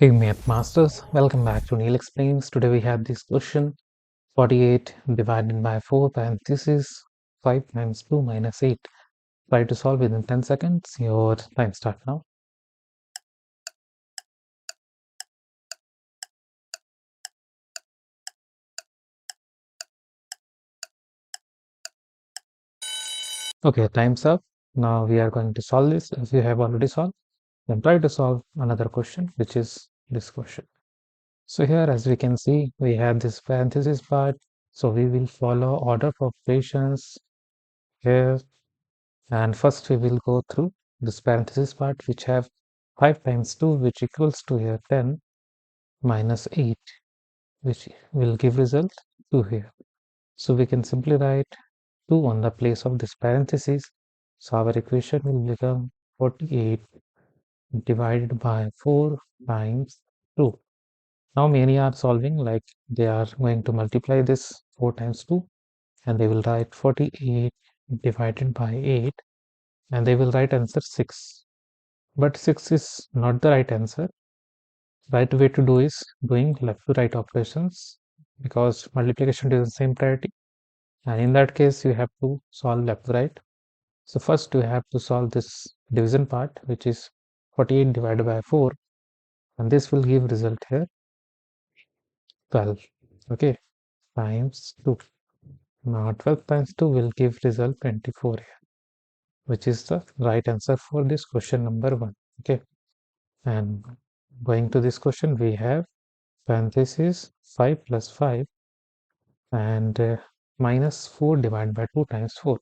Hey Math Masters, welcome back to Neil Explains. Today we have this question 48 divided by 4 and this is 5 times 2 minus 8. Try to solve within 10 seconds. Your time start now. Okay, time's up. Now we are going to solve this. If you have already solved, then try to solve another question, which is this question. So here as we can see, we have this parenthesis part. So we will follow order of operations here. And first we will go through this parenthesis part which have 5 times 2 which equals to here 10 minus 8 which will give result 2 here. So we can simply write 2 on the place of this parenthesis. So our equation will become 48 divided by 4 times 2. Now many are solving like they are going to multiply this 4 times 2 and they will write 48 divided by 8 and they will write answer 6. But 6 is not the right answer. Right way to do is doing left to right operations because multiplication is the same priority. And in that case, you have to solve left to right. So first you have to solve this division part, which is 48 divided by 4. And this will give result here 12. Okay, times 2. Now 12 times 2 will give result 24 here, which is the right answer for this question number 1. Okay, and going to this question, we have parenthesis 5 plus 5 and minus 4 divided by 2 times 4.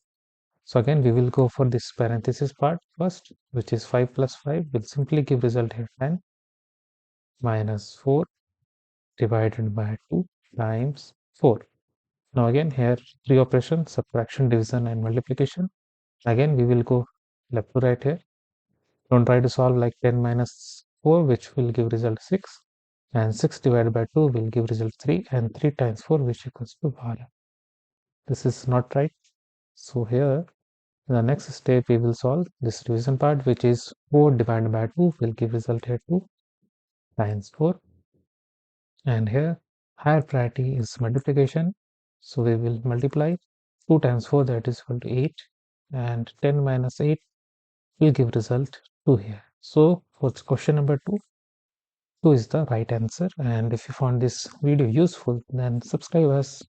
So again we will go for this parenthesis part first, which is 5 plus 5 will simply give result here 10 minus 4 divided by 2 times 4. Now again here 3 operations: subtraction, division and multiplication. Again we will go left to right here. Don't try to solve like 10 minus 4 which will give result 6 and 6 divided by 2 will give result 3 and 3 times 4 which equals to 12. This is not right. So here in the next step we will solve this division part, which is 4 divided by 2 will give result here 2 times 4. And here higher priority is multiplication. So we will multiply 2 times 4, that is equal to 8, and 10 minus 8 will give result 2 here. So for question number 2, 2 is the right answer. And if you found this video useful, then subscribe us.